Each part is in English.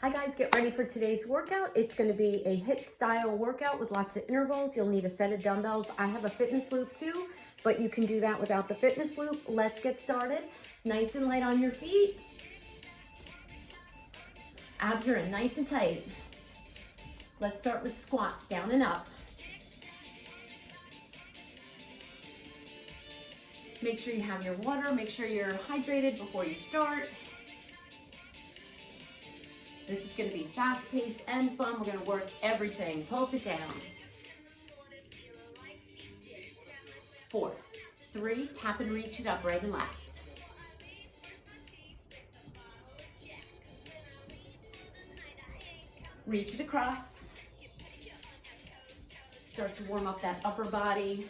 Hi guys, get ready for today's workout. It's going to be a HIIT style workout with lots of intervals. You'll need a set of dumbbells. I have a fitness loop too, but you can do that without the fitness loop. Let's get started. Nice and light on your feet. Abs are in nice and tight. Let's start with squats, down and up. Make sure you have your water. Make sure you're hydrated before you start. This is going to be fast-paced and fun. We're going to work everything. Pulse it down. 4, 3, tap and reach it up, right and left. Reach it across. Start to warm up that upper body.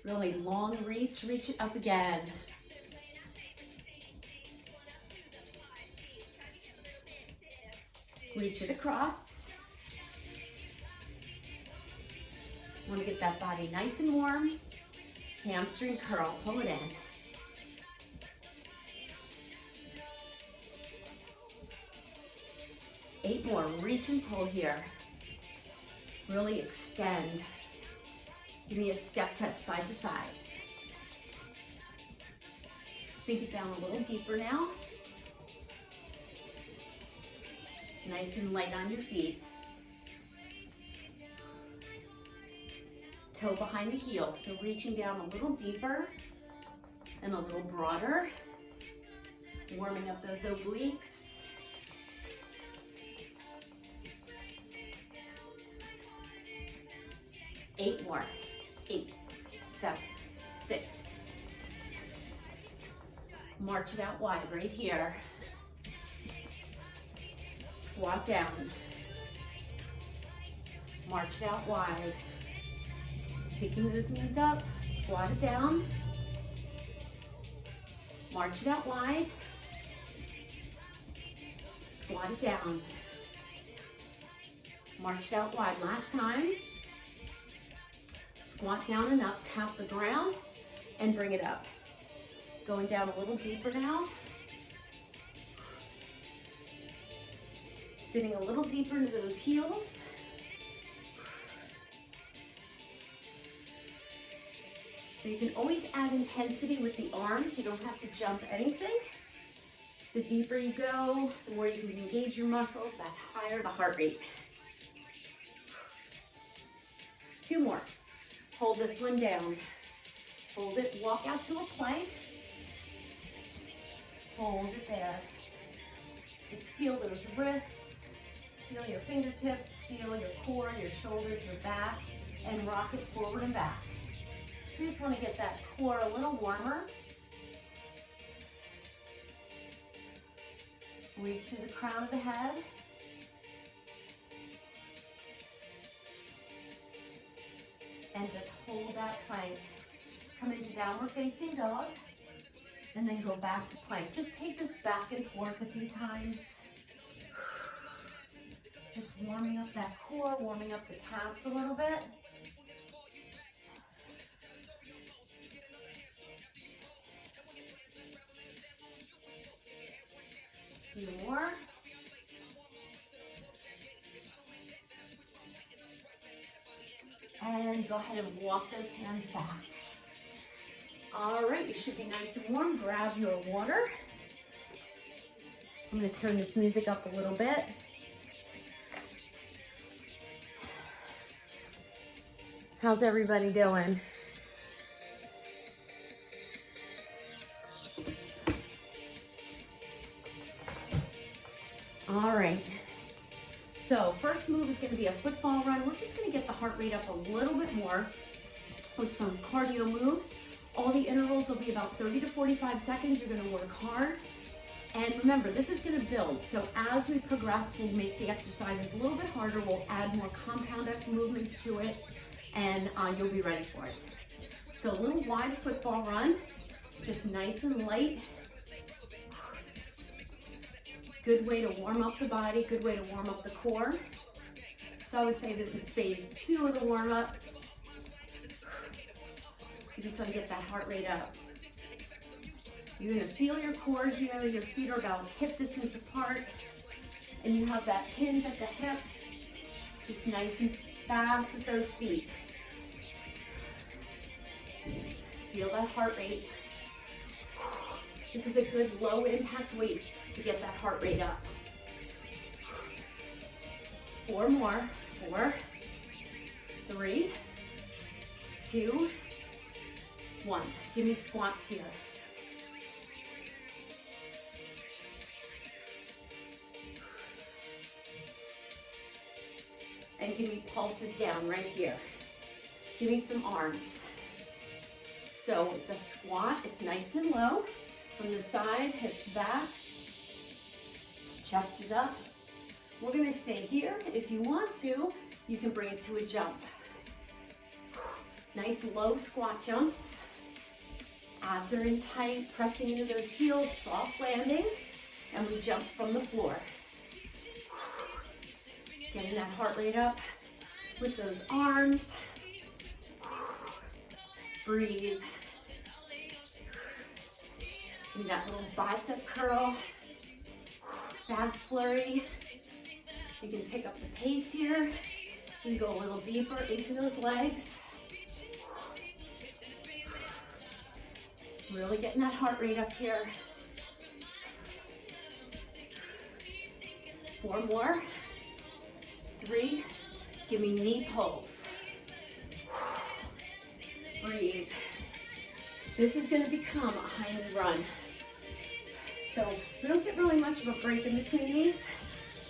Really long reach it up again. Reach it across. Want to get that body nice and warm. Hamstring curl, pull it in. Eight more, reach and pull here. Really extend. Give me a step touch side to side. Sink it down a little deeper now. Nice and light on your feet. Toe behind the heel, so reaching down a little deeper and a little broader. Warming up those obliques. Eight more. 8, 7, 6. March it out wide right here. Squat down. March it out wide. Picking those knees up. Squat it down. March it out wide. Squat it down. March it out wide. Last time. Squat down and up. Tap the ground and bring it up. Going down a little deeper now. Sitting a little deeper into those heels. So you can always add intensity with the arms. You don't have to jump anything. The deeper you go, the more you can engage your muscles, that higher the heart rate. 2 more. Hold this one down. Hold it, walk out to a plank. Hold it there. Just feel those wrists. Feel your fingertips, feel your core, your shoulders, your back, and rock it forward and back. You just want to get that core a little warmer. Reach to the crown of the head. And just hold that plank. Come into downward facing dog, and then go back to plank. Just take this back and forth a few times. Just warming up that core, warming up the calves a little bit. A few more. And go ahead and walk those hands back. All right, you should be nice and warm. Grab your water. I'm going to turn this music up a little bit. How's everybody doing? All right. So first move is going to be a football run. We're just going to get the heart rate up a little bit more with some cardio moves. All the intervals will be about 30 to 45 seconds. You're going to work hard. And remember, this is going to build. So as we progress, we'll make the exercises a little bit harder. We'll add more compound movements to it, and you'll be ready for it. So a little wide football run, just nice and light. Good way to warm up the body, good way to warm up the core. So I would say this is phase 2 of the warm up. You just want to get that heart rate up. You're going to feel your core here. Your feet are about hip distance apart. and you have that hinge at the hip. Just nice and fast with those feet. Feel that heart rate. This is a good low impact weight to get that heart rate up. 4 more. 4, 3, 2, 1. Give me squats here. And give me pulses down right here. Give me some arms. So it's a squat, it's nice and low. From the side, hips back, chest is up. We're gonna stay here. If you want to, you can bring it to a jump. Nice low squat jumps. Abs are in tight, pressing into those heels, soft landing, and we jump from the floor. Getting that heart rate up with those arms. Breathe. Give me that little bicep curl. Fast flurry. You can pick up the pace here. You can go a little deeper into those legs. Really getting that heart rate up here. 4 more. 3, give me knee pulls. Breathe. This is going to become a high knee run. So we don't get really much of a break in between these.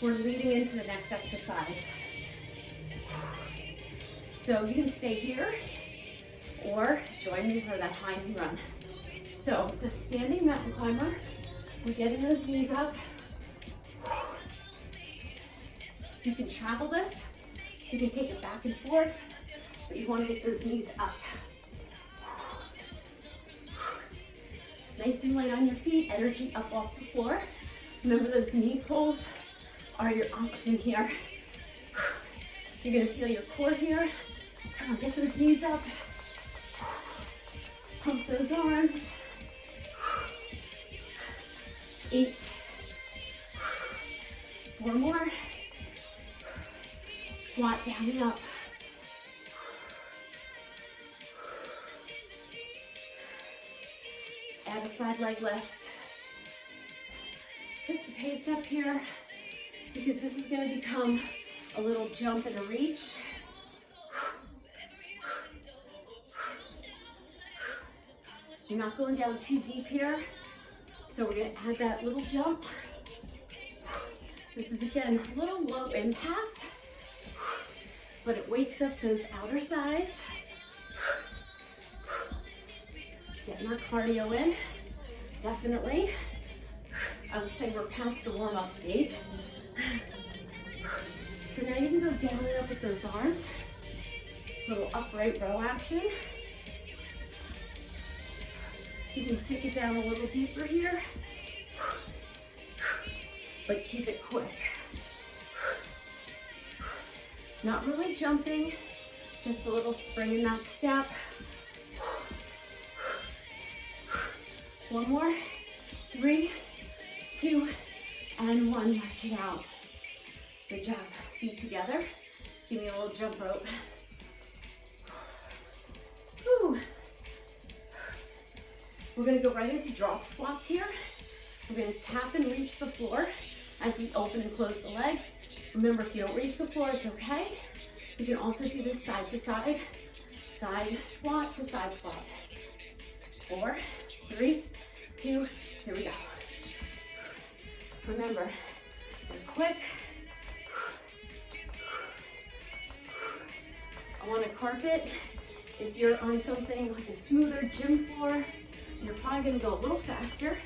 We're leading into the next exercise. So you can stay here or join me for that high knee run. So it's a standing mountain climber. We're getting those knees up. You can travel this, you can take it back and forth, but you want to get those knees up. Nice and light on your feet, energy up off the floor. Remember, those knee pulls are your option here. You're going to feel your core here. Come on, get those knees up. Pump those arms. 8. 4 more. Squat down and up. Add a side leg lift. Pick the pace up here because this is going to become a little jump and a reach. You're not going down too deep here, so we're going to add that little jump. This is, again, a little low impact, but it wakes up those outer thighs. Getting our cardio in, definitely. I would say we're past the warm-up stage. So now you can go down and up with those arms. Little upright row action. You can sink it down a little deeper here, but keep it quick. Not really jumping, just a little spring in that step. 1 more, 3, 2, and 1. March it out. Good job. Feet together. Give me a little jump rope. Whew. We're going to go right into drop squats here. We're going to tap and reach the floor as we open and close the legs. Remember, if you don't reach the floor, it's okay. You can also do this side to side squat to side squat. 4, 3, 2, here we go. Remember, we're quick. I want a carpet. If you're on something like a smoother gym floor, you're probably going to go a little faster.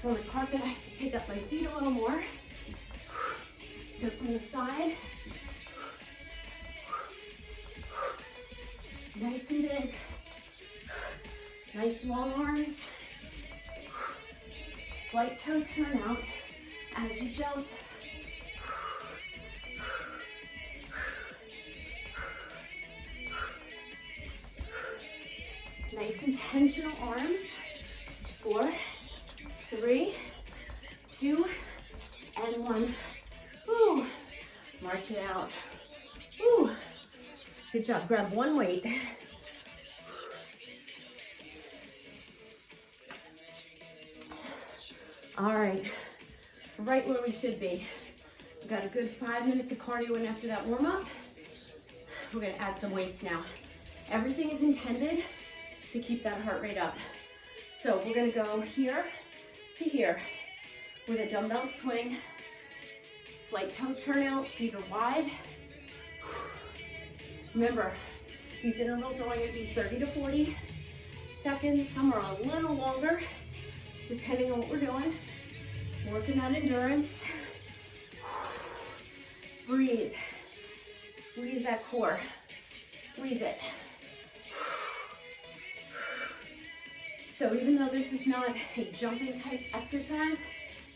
So on the carpet, I have to pick up my feet a little more. So from the side, nice and big, nice long arms, slight toe turn out as you jump. Nice intentional arms. 4, 3, 2, and 1. March it out. Woo. Good job. Grab one weight. All right, right where we should be. We got a good 5 minutes of cardio in after that warm up. We're gonna add some weights now. Everything is intended to keep that heart rate up. So we're gonna go here to here with a dumbbell swing, slight toe turnout, feet are wide. Remember, these intervals are only gonna be 30 to 40 seconds. Some are a little longer, depending on what we're doing. Working that endurance. Breathe. Squeeze that core. Squeeze it. So even though this is not a jumping type exercise,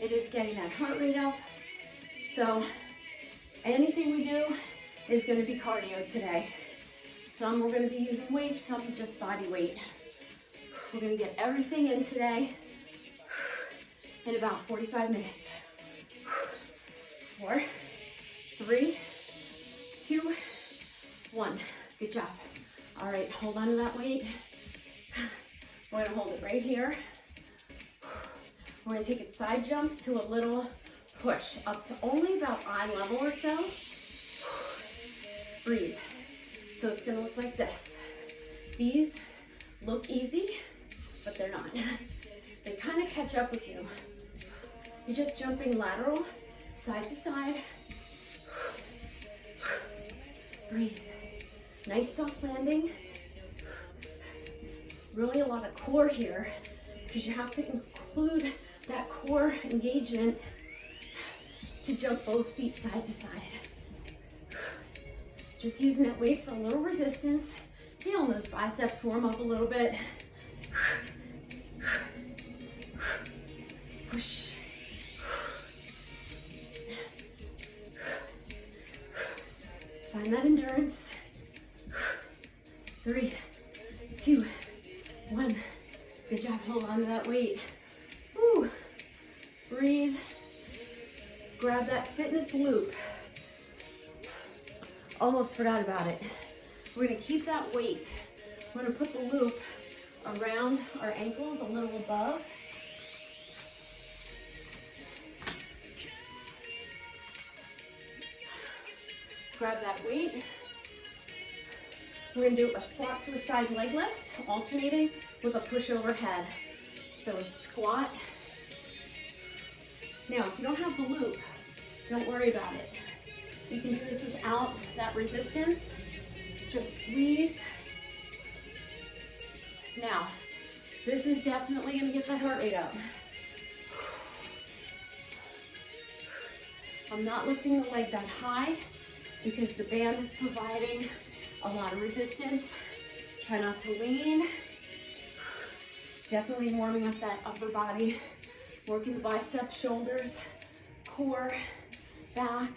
it is getting that heart rate up. So anything we do is going to be cardio today. Some we're going to be using weights, some just body weight. We're going to get everything in today in about 45 minutes. 4, 3, 2, 1. Good job. All right, hold on to that weight. We're gonna hold it right here. We're gonna take a side jump to a little push up to only about eye level or so. Breathe. So it's gonna look like this. These look easy, but they're not. They kind of catch up with you. You're just jumping lateral, side to side. Breathe. Nice soft landing. Really a lot of core here because you have to include that core engagement to jump both feet side to side. Just using that weight for a little resistance. Feeling those biceps warm up a little bit. Push. Find that endurance. 3, 2, 1. Good job. Hold on to that weight. Woo. Breathe. Grab that fitness loop. Almost forgot about it. We're going to keep that weight. We're going to put the loop around our ankles a little above. Grab that weight. We're going to do a squat to a side leg lift, alternating with a push overhead. So it's squat. Now, if you don't have the loop, don't worry about it. You can do this without that resistance. Just squeeze. Now, this is definitely going to get the heart rate up. I'm not lifting the leg that high because the band is providing a lot of resistance. Try not to lean. Definitely warming up that upper body. Working the biceps, shoulders, core, back.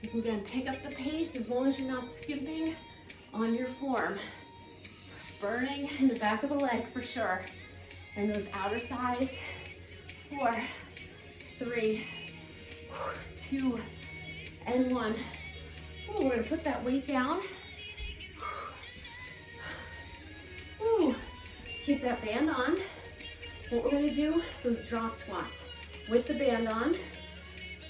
You can again pick up the pace as long as you're not skipping on your form. Burning in the back of the leg for sure. And those outer thighs. 4, 3, 2, and 1. Ooh, we're gonna put that weight down. Ooh, keep that band on. What we're gonna do, those drop squats with the band on.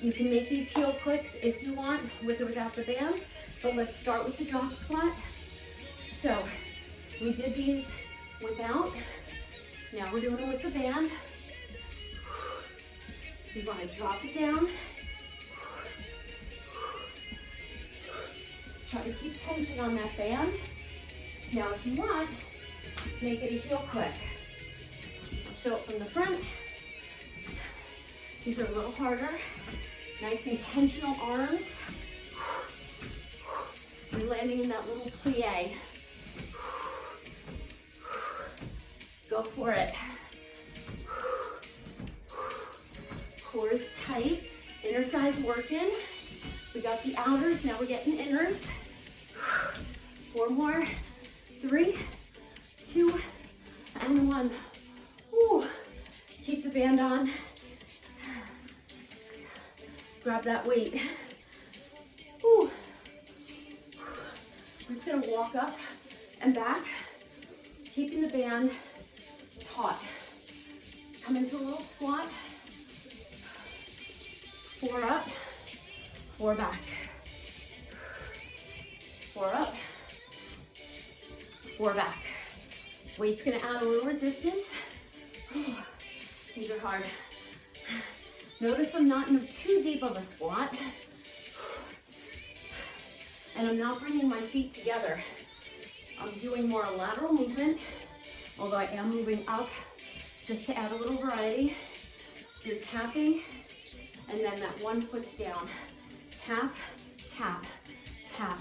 You can make these heel clicks if you want, with or without the band, but let's start with the drop squat. So, we did these without. Now we're doing it with the band. So you wanna drop it down. Try to keep tension on that band. Now if you want, make it a heel click. I'll show it from the front. These are a little harder. Nice intentional arms. You're landing in that little plie. Go for it. Core is tight. Inner thighs working. We got the outers, now we're getting inners. 4 more. 3, 2, and 1. Ooh. Keep the band on. grab that weight. Whew. We're just gonna walk up and back, keeping the band taut. Come into a little squat. 4 up, 4 back. 4 up, 4 back. Weight's gonna add a little resistance. Whew. These are hard. Notice I'm not in too deep of a squat. And I'm not bringing my feet together. I'm doing more lateral movement, although I am moving up just to add a little variety. You're tapping, and then that one foot's down. Tap, tap, tap.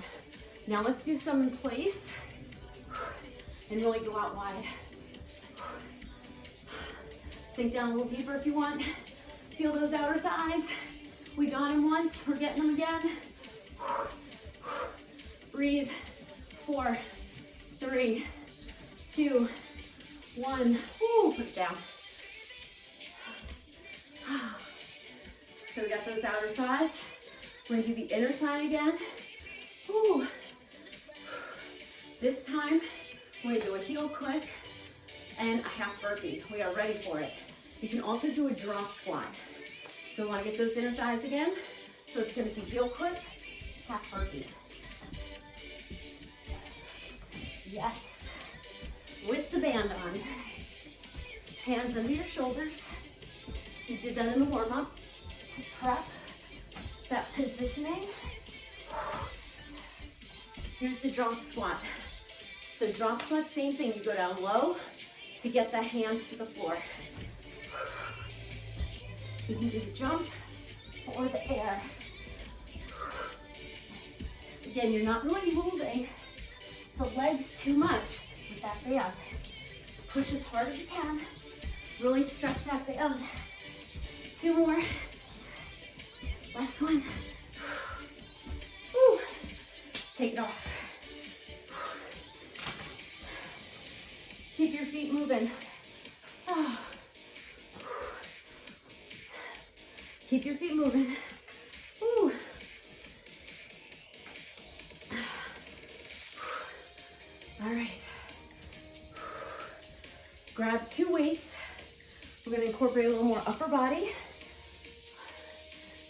Now let's do some in place and really go out wide. Sink down a little deeper if you want. Feel those outer thighs. We got them once, we're getting them again. Breathe. 4, 3, 2, 1. Woo, put it down. So we got those outer thighs. We're gonna do the inner thigh again. Woo. This time, we're gonna do a heel click and a half burpee. We are ready for it. You can also do a drop squat. So we wanna get those inner thighs again. So it's gonna be heel click, half burpee. Yes. With the band on. Hands under your shoulders. You did that in the warm-up to prep that positioning. Here's the drop squat. So drop squat, same thing. You go down low to get the hands to the floor. You can do the jump or the air. Again, you're not really moving the legs too much with that band. Push as hard as you can. Really stretch that band. 2 more. Last one. Woo. Take it off. Keep your feet moving. Oh. Keep your feet moving. Woo. All right. Grab 2 weights. We're going to incorporate a little more upper body.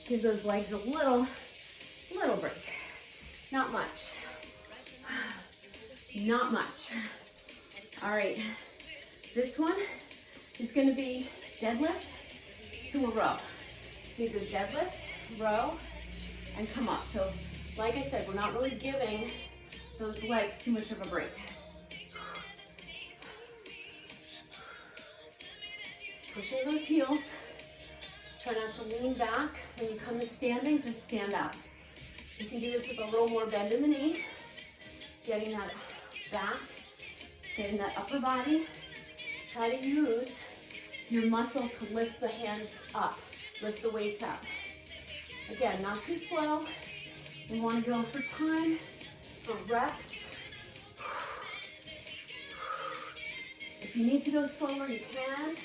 Give those legs a little break. Not much. Not much. All right. This one is going to be deadlift to a row. So you go deadlift, row, and come up. So like I said, we're not really giving those legs too much of a break. Pushing those heels. Try not to lean back. When you come to standing, just stand up. You can do this with a little more bend in the knee. Getting that back, getting that upper body. Try to use your muscle to lift the hands up, lift the weights up. Again, not too slow. We want to go for time, for reps. If you need to go slower, you can.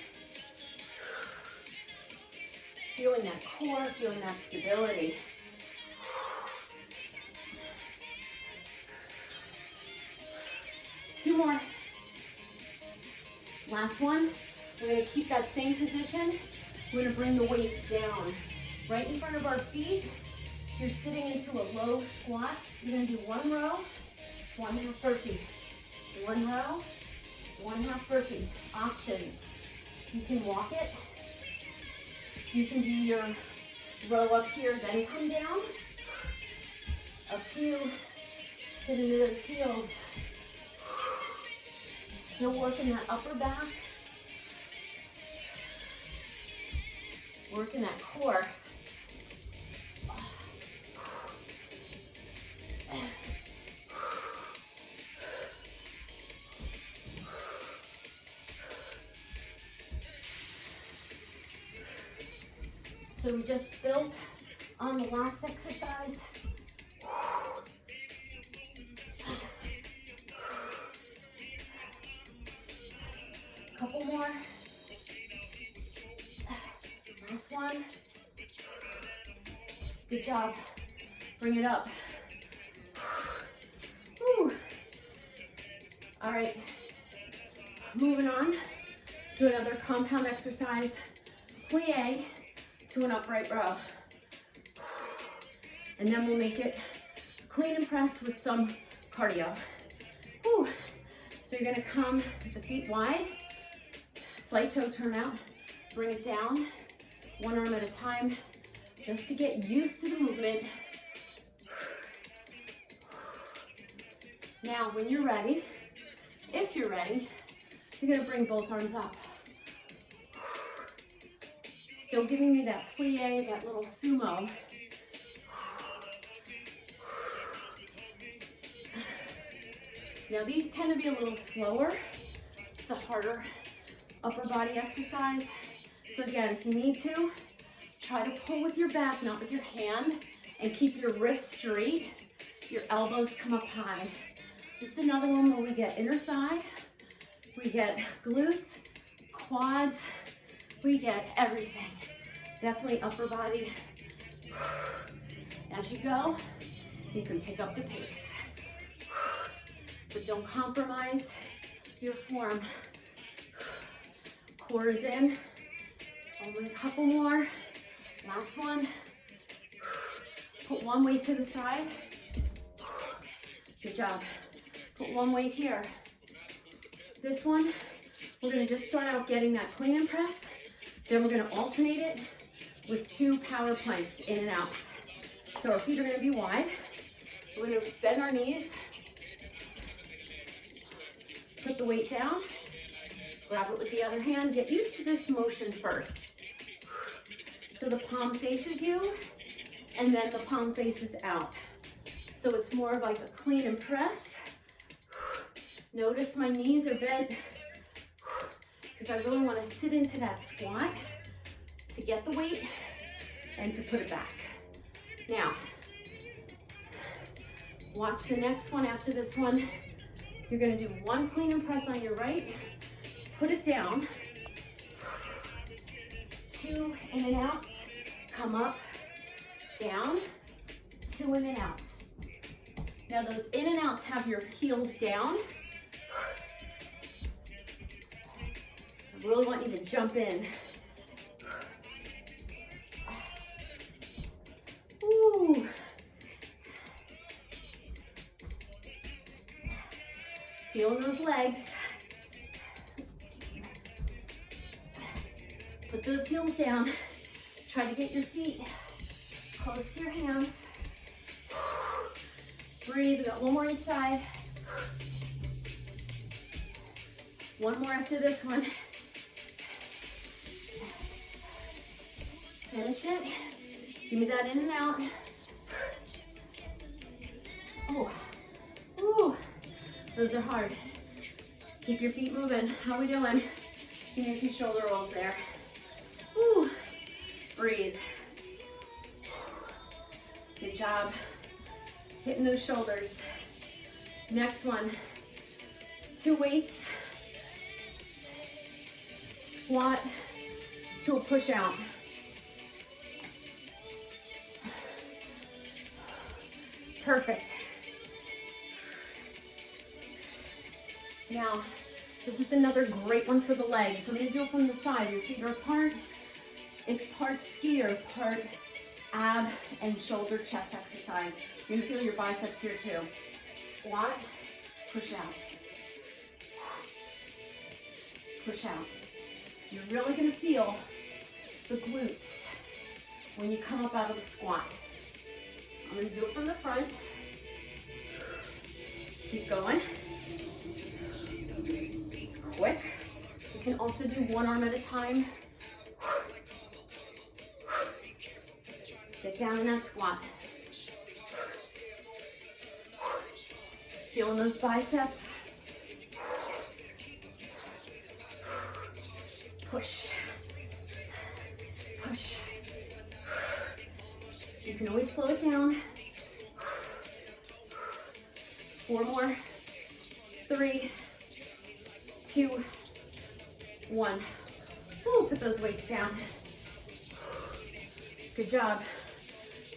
Feeling that core, feeling that stability. Two more. Last one. We're going to keep that same position. We're going to bring the weights down. Right in front of our feet. You're sitting into a low squat. You're going to do 1 row, 1 half burpee. 1 row, 1 half burpee. Options. You can walk it. You can do your row up here, then come down. Up to you. Sit into those heels. Still working that upper back. Working that core. So we just built on the last exercise. Couple more. Last one. Good job. Bring it up. Woo. All right, moving on to another compound exercise, plie to an upright row. And then we'll make it clean and press with some cardio. Woo. So you're gonna come with the feet wide, slight toe turn out, bring it down, one arm at a time, just to get used to the movement. Now, when you're ready, if you're ready, you're gonna bring both arms up. Still giving me that plie, that little sumo. Now these tend to be a little slower. It's a harder upper body exercise. So again, if you need to, try to pull with your back, not with your hand, and keep your wrists straight. Your elbows come up high. This is another one where we get inner thigh, we get glutes, quads, we get everything. Definitely upper body. As you go, you can pick up the pace. But don't compromise your form. Core is in. Only a couple more. Last one. Put one weight to the side. Good job. Put one weight here. This one, we're gonna just start out getting that clean and press. Then we're gonna alternate it with 2 power planks in and out. So our feet are gonna be wide. We're gonna bend our knees. Put the weight down. Grab it with the other hand. Get used to this motion first. So the palm faces you, and then the palm faces out. So it's more of like a clean and press. Notice my knees are bent because I really want to sit into that squat to get the weight and to put it back. Now, watch the next one after this one. You're gonna do 1 clean and press on your right, put it down, 2 in and outs, come up, down, 2 in and outs. Now those in and outs have your heels down. I really want you to jump in. Ooh. Feeling those legs. Put those heels down. Try to get your feet close to your hands. Breathe. We got 1 more each side. 1 more after this one. Finish it. Give me that in and out. Oh. Ooh. Those are hard. Keep your feet moving. How we doing? Give me a few shoulder rolls there. Woo. Breathe. Good job. Hitting those shoulders. Next one. 2 weights. Squat to a push out. Perfect. Now, this is another great one for the legs. I'm gonna do it from the side. Your feet are apart. It's part skier, part ab and shoulder chest exercise. You're gonna feel your biceps here too. Squat, push out. Push out. You're really gonna feel the glutes when you come up out of the squat. I'm gonna do it from the front. Keep going. It's quick. You can also do 1 arm at a time. Get down in that squat. Feeling those biceps. Push. Push. You can always slow it down. 4 more. 3, 2, 1. Ooh, put those weights down. Good job.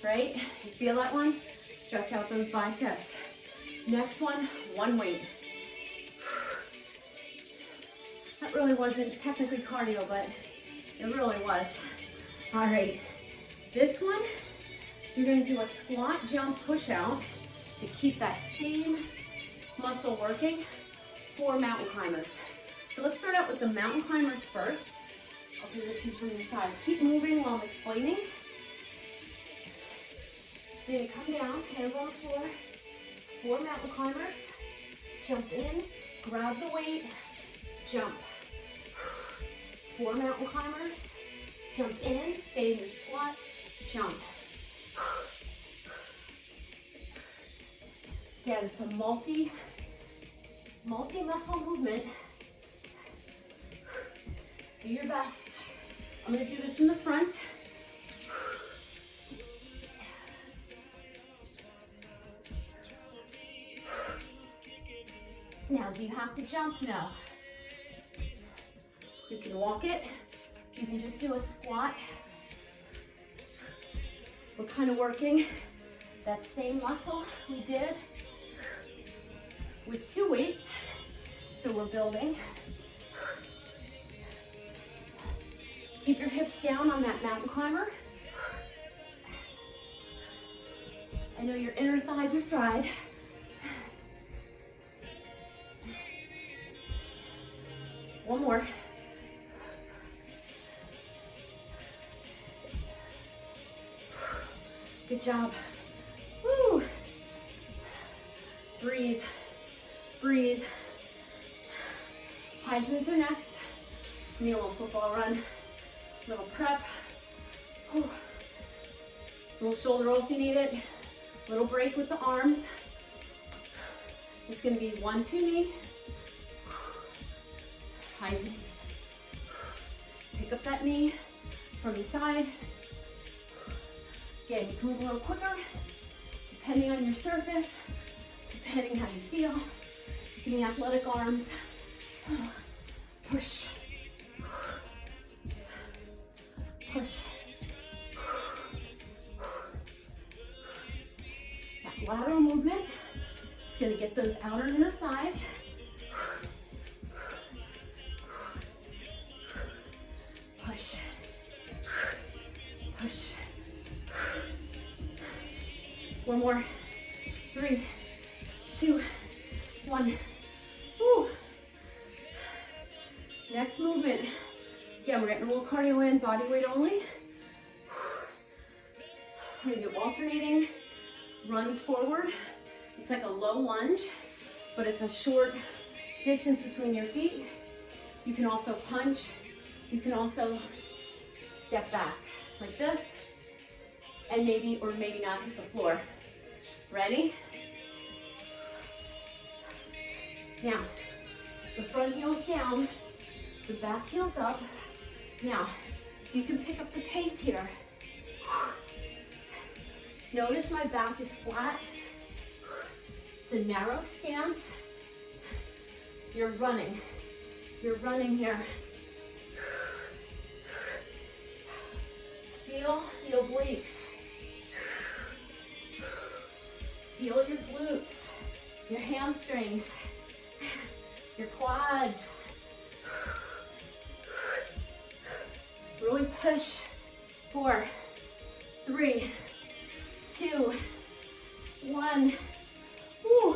right? You feel that one? Stretch out those biceps. Next one weight. That really wasn't technically cardio, but it really was. All right, this one, you're gonna do a squat, jump, push out to keep that same muscle working for mountain climbers. So let's start out with the mountain climbers first. I'll do this from the side. Keep moving while I'm explaining. So you're gonna come down, hands on the floor. 4 mountain climbers. Jump in, grab the weight, jump. 4 mountain climbers. Jump in, stay in your squat, jump. Again, it's a multi-muscle movement. Do your best. I'm gonna do this from the front. Now, do you have to jump? No. You can walk it. You can just do a squat. We're kind of working that same muscle we did with 2 weights. So we're building. Keep your hips down on that mountain climber. I know your inner thighs are fried. One more. Good job. Woo. Breathe. Breathe. Heisman's are next. Knee a little football run. Little prep. Whew. Little shoulder roll if you need it. Little break with the arms. It's going to be 1, 2 knee. Heisman. Pick up that knee from the side. Again, you can move a little quicker, depending on your surface, depending how you feel. Give me athletic arms. Push. Push. That lateral movement is going to get those outer and inner thighs. Push. Push. One more. 3, 2, 1. Woo. Next movement. Again, we're getting a little cardio in, body weight only. We're gonna do alternating runs forward. It's like a low lunge, but it's a short distance between your feet. You can also punch. You can also step back like this, and maybe or maybe not hit the floor. Ready? Now, the front heel's down, the back heel's up. Now, you can pick up the pace here. Notice my back is flat. It's a narrow stance. You're running. You're running here. Feel the obliques. Feel your glutes, your hamstrings, your quads. Really push. 4, 3, 2, 1. Woo.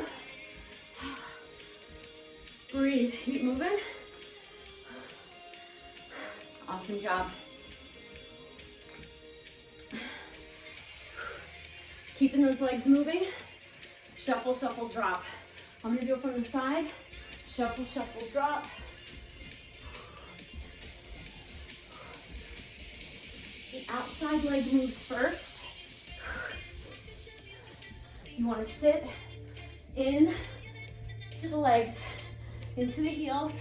Breathe. Keep moving. Awesome job. Keeping those legs moving. Shuffle, shuffle, drop. I'm gonna do it from the side. Shuffle, shuffle, drop. The outside leg moves first. You wanna sit in to the legs, into the heels.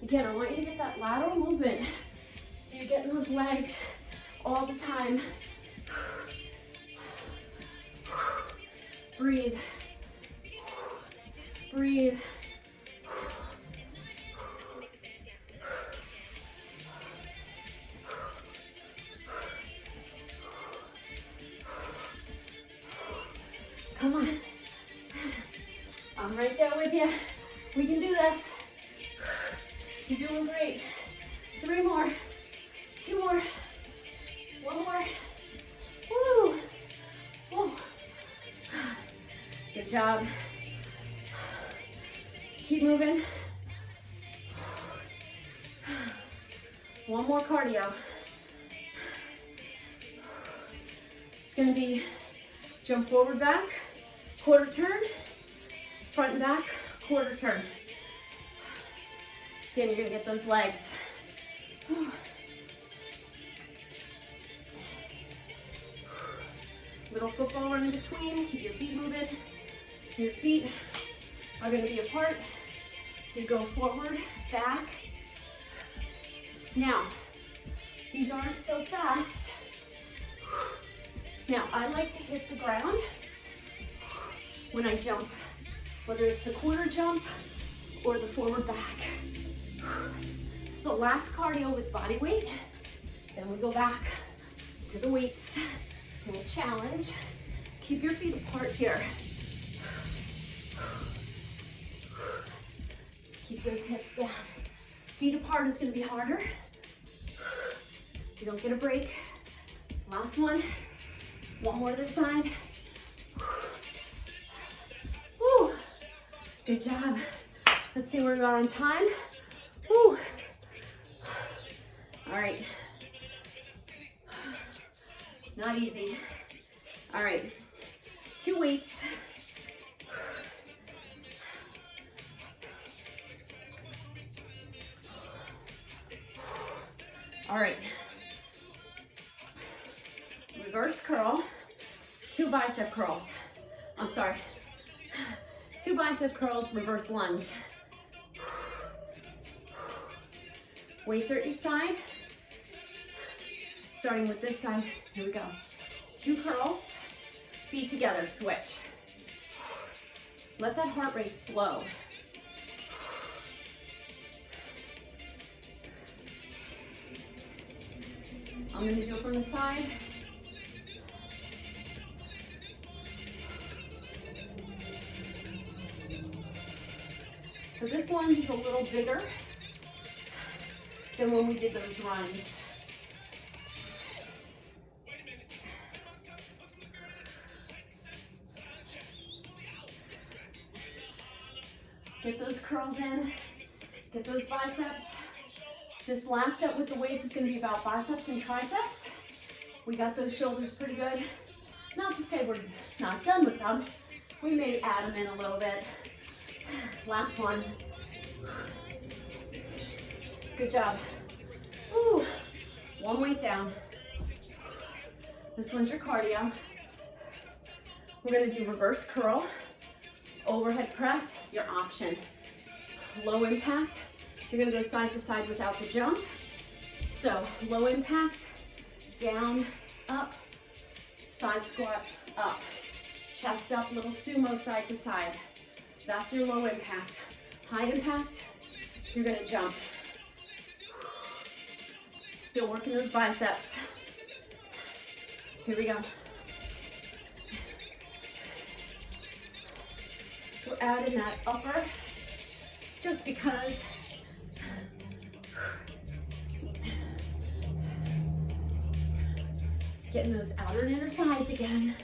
Again, I want you to get that lateral movement. So you're getting those legs all the time. Breathe. Breathe. I'm right there with you. We can do this. You're doing great. 3 more. 2 more. 1 more. Woo! Woo. Good job. Keep moving. 1 more cardio. It's gonna be jump forward, back, quarter turn, front and back, quarter turn. Again, you're gonna get those legs. Little football run in between, keep your feet moving. Your feet are gonna be apart. So you go forward, back. Now, these aren't so fast. Now, I like to hit the ground when I jump, whether it's the quarter jump or the forward back. It's the last cardio with body weight. Then we go back to the weights. And we'll challenge. Keep your feet apart here. Keep those hips down. Feet apart is going to be harder. You don't get a break. Last one. 1 more this side. Woo. Good job. Let's see where we are on time. Woo. All right. Not easy. All right. 2 weights. All right. Reverse curl, 2 bicep curls. I'm sorry. 2 bicep curls, reverse lunge. Weights are at your side. Starting with this side, here we go. 2 curls, feet together, switch. Let that heart rate slow. I'm gonna do it from the side. So this lunge is a little bigger than when we did those runs. Get those curls in, get those biceps. This last set with the weights is going to be about biceps and triceps. We got those shoulders pretty good. Not to say we're not done with them. We may add them in a little bit. Last one. Good job. Woo. 1 weight down. This one's your cardio. We're going to do reverse curl, overhead press, your option. Low impact. You're going to go side to side without the jump. So low impact, down, up, side squat, up. Chest up, little sumo side to side. That's your low impact. High impact, you're going to jump. Still working those biceps. Here we go. We're adding that upper just because getting those outer and inner thighs again.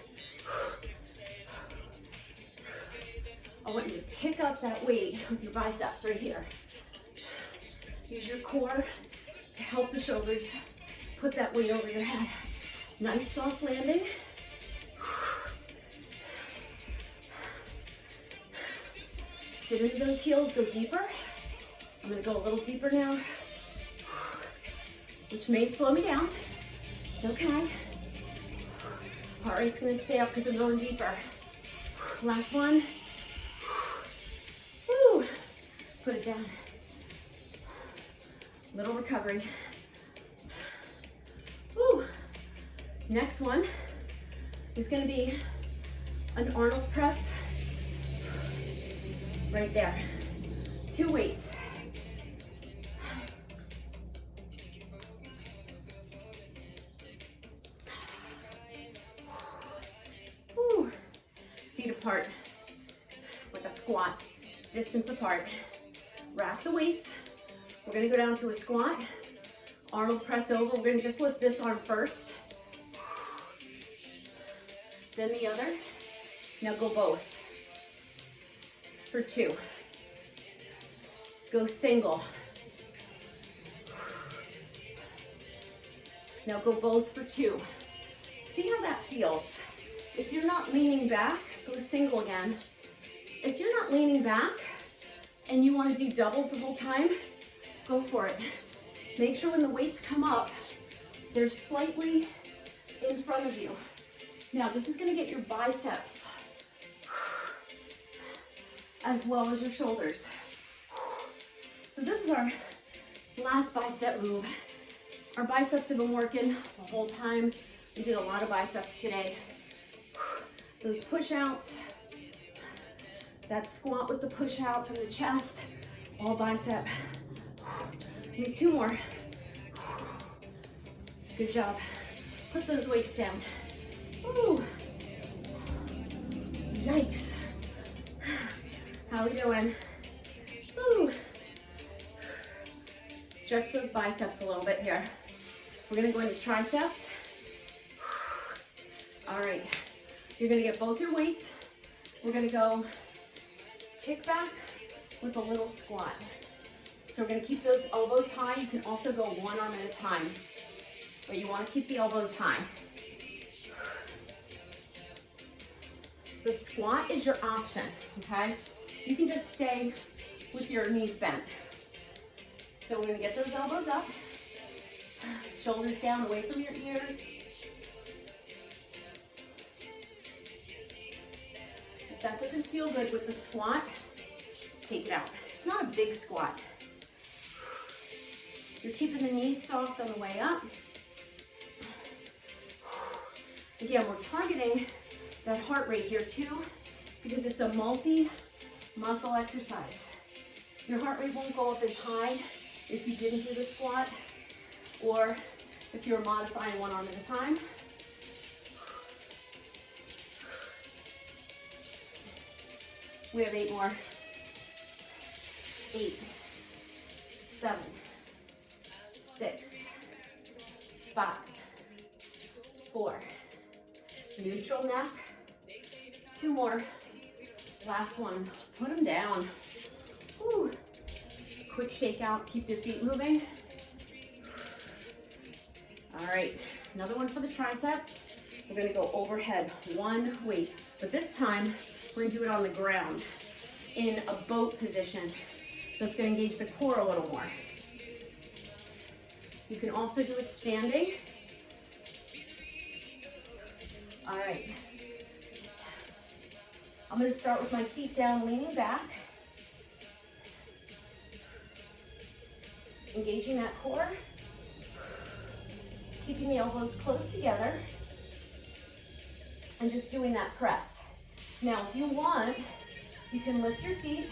I want you to pick up that weight with your biceps right here. Use your core to help the shoulders put that weight over your head. Nice soft landing. Sit into those heels, go deeper. I'm gonna go a little deeper now, which may slow me down. It's okay. Heart rate's gonna stay up because I'm going deeper. Last one. Woo. Put it down. Little recovery. Woo. Next one is gonna be an Arnold press. Right there. 2 weights. Woo. Feet apart. Like a squat. squat, distance apart. Rack the weights. We're gonna go down to a squat. Arm will press over. We're gonna just lift this arm first. Then the other. Now go both. For 2. Go single. Now go both for 2. See how that feels. If you're not leaning back, go single again. If you're not leaning back and you want to do doubles the whole time, go for it. Make sure when the weights come up, they're slightly in front of you. Now this is going to get your biceps as well as your shoulders. So this is our last bicep move. Our biceps have been working the whole time. We did a lot of biceps today. Those push-outs, that squat with the push-out from the chest, all bicep. Need 2 more. Good job. Put those weights down. Ooh. Yikes. How are we doing? Ooh. Stretch those biceps a little bit here. We're gonna go into triceps. All right, you're gonna get both your weights. We're gonna go kick back with a little squat. So we're gonna keep those elbows high. You can also go one arm at a time, but you wanna keep the elbows high. The squat is your option, okay? You can just stay with your knees bent. So we're gonna get those elbows up, shoulders down away from your ears. If that doesn't feel good with the squat, take it out. It's not a big squat. You're keeping the knees soft on the way up. Again, we're targeting that heart rate here too, because it's a multi-muscle exercise. Your heart rate won't go up as high if you didn't do the squat, or if you're modifying one arm at a time. We have 8 more. 8, 7, 6, 5, 4. Neutral neck. 2 more. Last one. Put them down. Whew. Quick shake out. Keep your feet moving. All right. Another one for the tricep. We're going to go overhead. 1 weight. But this time, we're going to do it on the ground in a boat position. So it's going to engage the core a little more. You can also do it standing. All right. I'm going to start with my feet down, leaning back. Engaging that core. Keeping the elbows close together. And just doing that press. Now, if you want, you can lift your feet.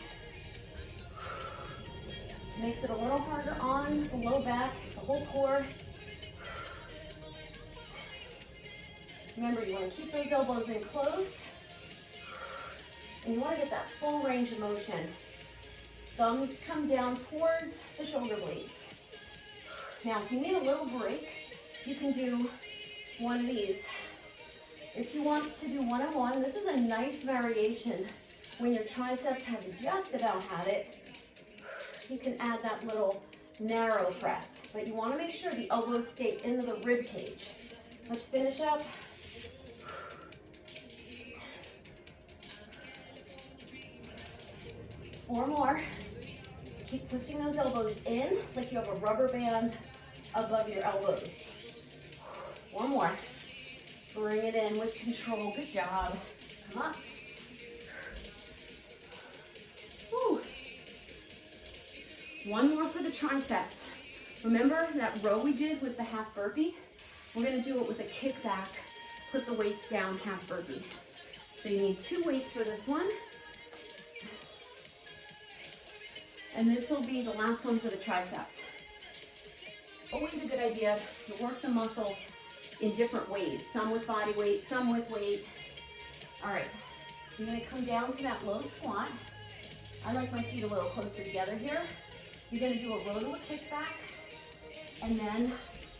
Makes it a little harder on the low back, the whole core. Remember, you want to keep those elbows in close. And you want to get that full range of motion. Thumbs come down towards the shoulder blades. Now, if you need a little break, you can do one of these. If you want to do one-on-one, this is a nice variation. When your triceps have just about had it, you can add that little narrow press. But you want to make sure the elbows stay into the rib cage. Let's finish up. Four more. Keep pushing those elbows in like you have a rubber band above your elbows. One more. Bring it in with control. Good job. Come up. Whew. One more for the triceps. Remember that row we did with the half burpee? We're going to do it with a kickback. Put the weights down, half burpee. So you need 2 weights for this one. And this will be the last one for the triceps. Always a good idea to work the muscles in different ways. Some with body weight, some with weight. All right, you're gonna come down to that low squat. I like my feet a little closer together here. You're gonna do a roto kickback and then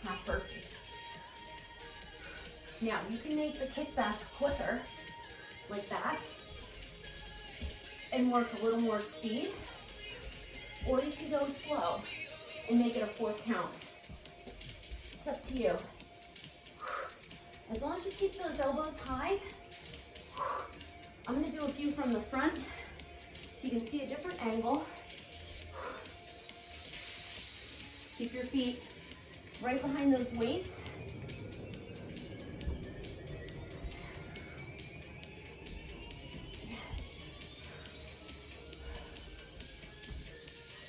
half burpee. Now you can make the kickback quicker, like that, and work a little more speed, or you can go slow and make it a 4 count. It's up to you. As long as you keep those elbows high, I'm gonna do a few from the front so you can see a different angle. Keep your feet right behind those weights.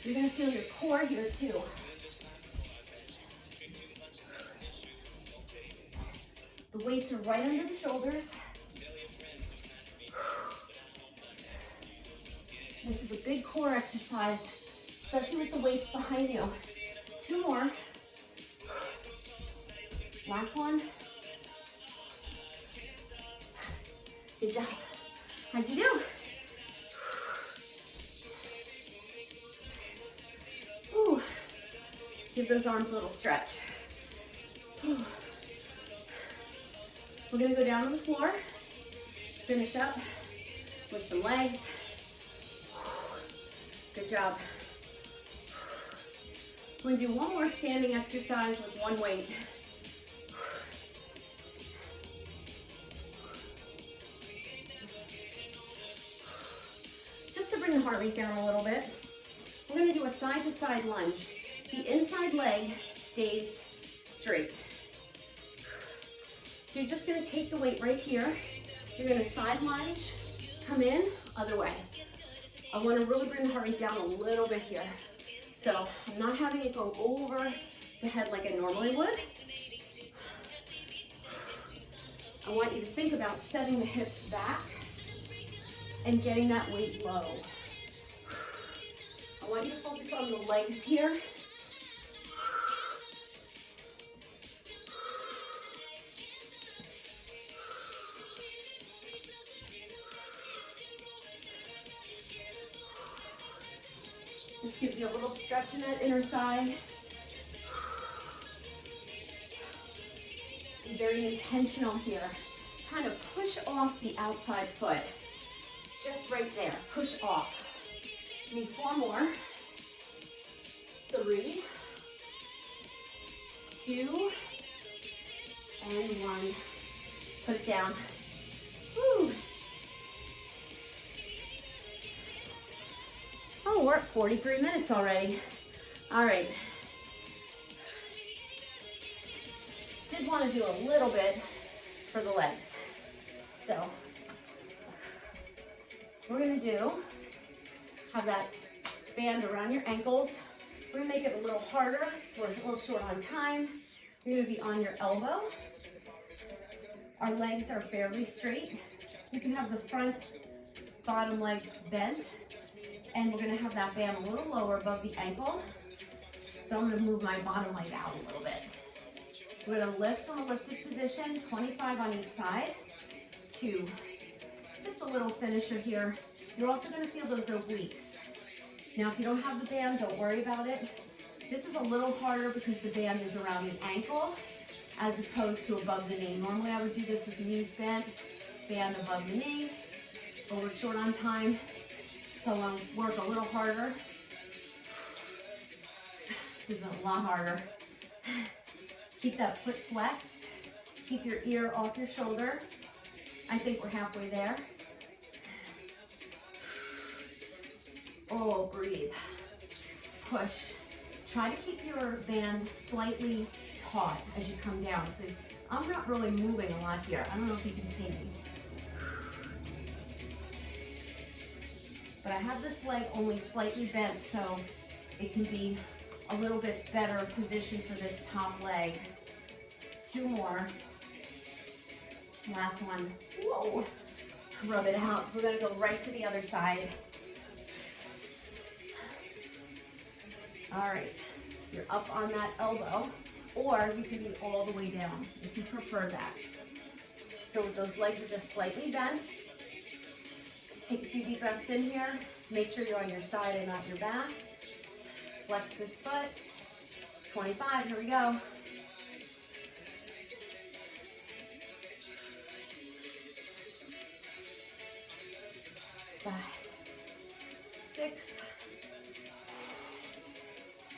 You're gonna feel your core here too. The weights are right under the shoulders. This is a big core exercise, especially with the weights behind you. 2 more. Last one. Good job. How'd you do? Ooh. Give those arms a little stretch. Ooh. We're gonna go down on the floor, finish up with some legs. Good job. We're gonna do one more standing exercise with one weight. Just to bring the heart rate down a little bit, we're gonna do a side-to-side lunge. The inside leg stays straight. So you're just gonna take the weight right here. You're gonna side lunge, come in, other way. I wanna really bring the heart rate down a little bit here. So I'm not having it go over the head like I normally would. I want you to think about setting the hips back and getting that weight low. I want you to focus on the legs here. This gives you a little stretch in that inner thigh. Be very intentional here. Kind of push off the outside foot. Just right there, push off. Need 4 more. 3, 2, and 1. Put it down. Woo. Oh, we're at 43 minutes already. All right. Did want to do a little bit for the legs. So we're gonna have that band around your ankles. We're gonna make it a little harder, so we're a little short on time. You're gonna be on your elbow. Our legs are fairly straight. You can have the front bottom leg bent, and we're gonna have that band a little lower above the ankle. So I'm gonna move my bottom leg out a little bit. We're gonna lift from a lifted position, 25 on each side. 2. Just a little finisher here. You're also gonna feel those obliques. Now, if you don't have the band, don't worry about it. This is a little harder because the band is around the ankle as opposed to above the knee. Normally, I would do this with the knees bent, band above the knee, but we're short on time, so I'll work a little harder. This is a lot harder. Keep that foot flexed. Keep your ear off your shoulder. I think we're halfway there. Oh, breathe. Push. Try to keep your band slightly taut as you come down. So I'm not really moving a lot here. I don't know if you can see me. But I have this leg only slightly bent, so it can be a little bit better position for this top leg. 2 more. Last one. Whoa. Rub it out. We're gonna go right to the other side. All right, you're up on that elbow, or you can be all the way down if you prefer that. So those legs are just slightly bent. Take a few deep breaths in here. Make sure you're on your side and not your back. Flex this foot. 25, here we go. 5, 6,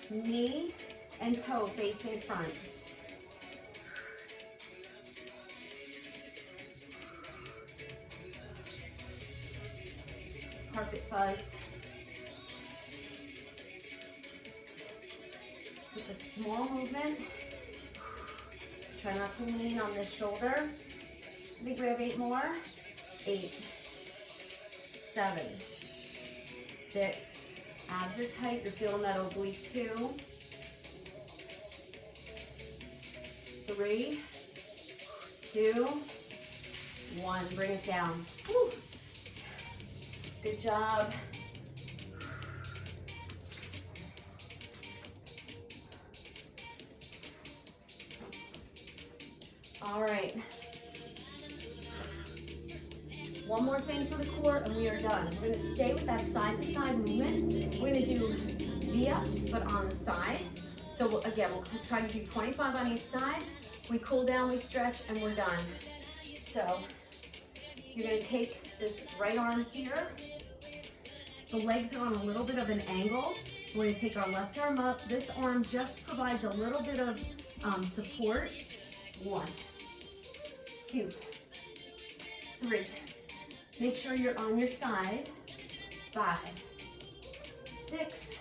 knee and toe facing front. Carpet fuzz. Just a small movement. Try not to lean on this shoulder. I think we have 8 more. 8, 7, 6. Abs are tight. You're feeling that oblique too. 3, 2, 1. Bring it down. Whew. Good job. All right. One more thing for the core and we are done. We're going to stay with that side-to-side movement. We're going to do V-ups, but on the side. So again, we'll try to do 25 on each side. We cool down, we stretch, and we're done. So you're going to take this right arm here. The legs are on a little bit of an angle. We're going to take our left arm up. This arm just provides a little bit of support. 1, 2, 3. Make sure you're on your side. 5, 6,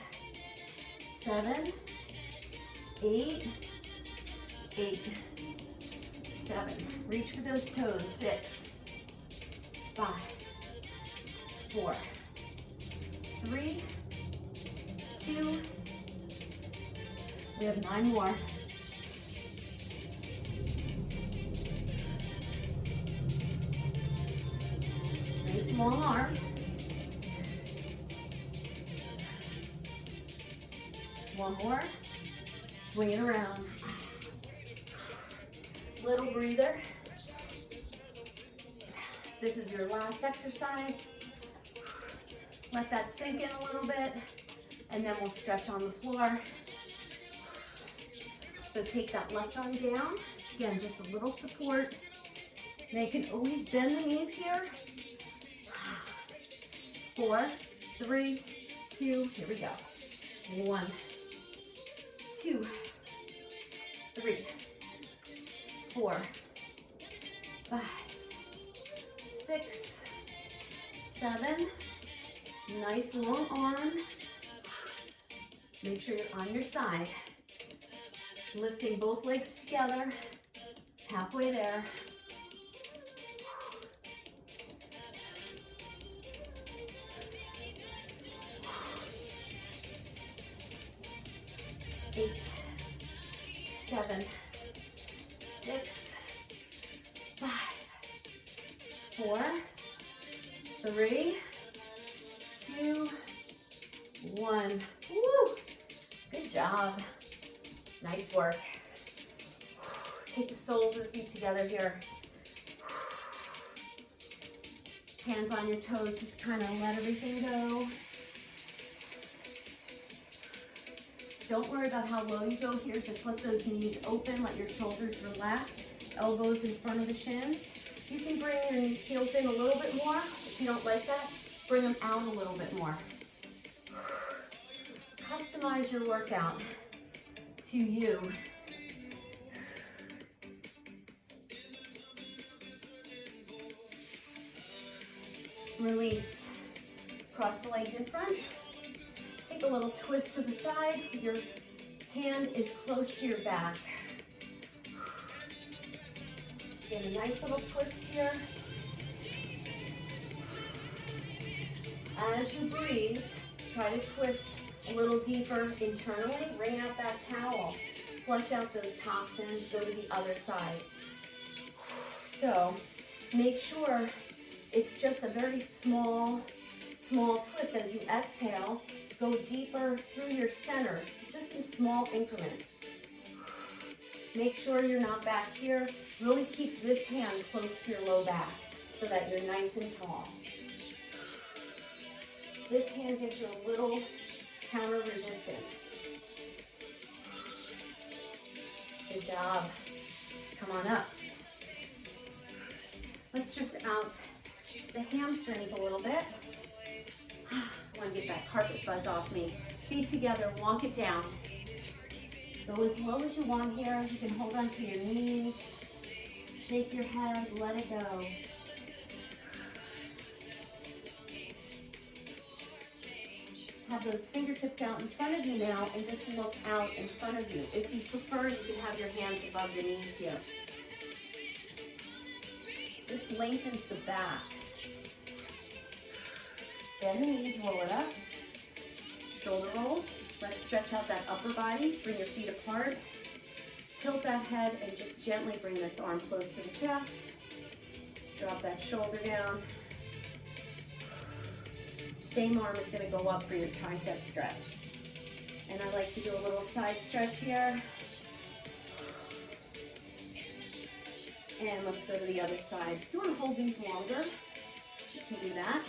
7, 8, 8, 7. Reach for those toes. 6, 5, 4, 3, 2. We have 9 more. Nice long arm. One more. Swing it around. Little breather. This is your last exercise. Let that sink in a little bit, and then we'll stretch on the floor. So take that left arm down. Again, just a little support. Now you can always bend the knees here. 4, 3, 2, here we go. 1, 2, 3, 4, 5, 6, 7. Nice long arm. Make sure you're on your side. Lifting both legs together. Halfway there. 8, 7, 6, 5, 4, 3, 2, 1. Woo! Good job. Nice work. Take the soles of the feet together here. Hands on your toes, just kind of let everything go. Don't worry about how low you go here. Just let those knees open, let your shoulders relax. Elbows in front of the shins. You can bring your heels in a little bit more. If you don't like that, bring them out a little bit more. Customize your workout to you. Release. Cross the legs in front. Take a little twist to the side. Your hand is close to your back. Get a nice little twist here. As you breathe, try to twist a little deeper internally. Bring out that towel. Flush out those toxins. Go to the other side. So make sure it's just a very small twist. As you exhale, go deeper through your center, just in small increments. Make sure you're not back here. Really keep this hand close to your low back so that you're nice and tall. This hand gives you a little counter resistance. Good job. Come on up. Let's just out the hamstrings a little bit. I want to get that carpet buzz off me. Feet together, walk it down. Go as low as you want here. You can hold onto your knees. Shake your head, let it go. Have those fingertips out in front of you now and just look out in front of you. If you prefer, you can have your hands above the knees here. This lengthens the back. Bend the knees, roll it up. Shoulder rolls. Let's stretch out that upper body. Bring your feet apart. Tilt that head and just gently bring this arm close to the chest. Drop that shoulder down. Same arm is going to go up for your tricep stretch. And I like to do a little side stretch here. And let's go to the other side. If you want to hold these longer, you can do that.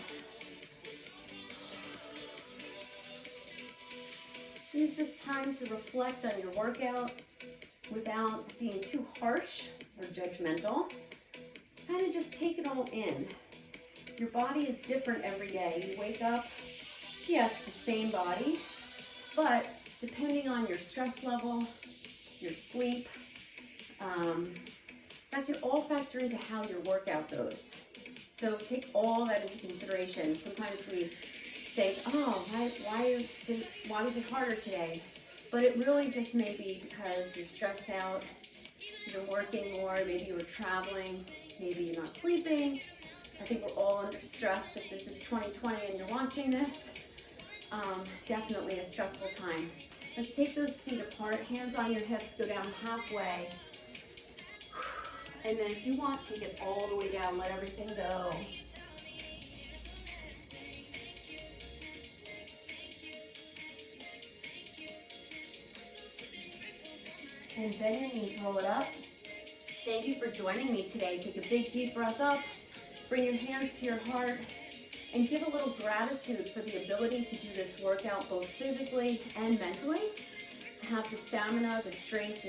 Use this time to reflect on your workout without being too harsh or judgmental. Kind of just take it all in. Your body is different every day. You wake up, yeah, it's the same body, but depending on your stress level, your sleep, that could all factor into how your workout goes. So take all that into consideration. Sometimes we think, oh, why was it harder today? But it really just may be because you're stressed out, you're working more, maybe you were traveling, maybe you're not sleeping. I think we're all under stress. If this is 2020 and you're watching this, definitely a stressful time. Let's take those feet apart, hands on your hips, go down halfway. And then if you want, take it all the way down, let everything go. And bend your knees, roll it up. Thank you for joining me today. Take a big deep breath up. Bring your hands to your heart and give a little gratitude for the ability to do this workout both physically and mentally. To have the stamina, the strength,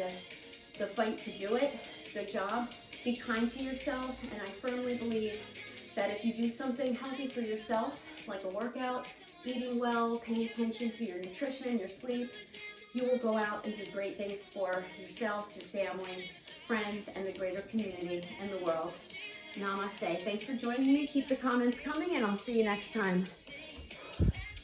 the fight to do it. Good job. Be kind to yourself, and I firmly believe that if you do something healthy for yourself, like a workout, eating well, paying attention to your nutrition, your sleep, you will go out and do great things for yourself, your family, friends, and the greater community and the world. Namaste. Thanks for joining me. Keep the comments coming, and I'll see you next time.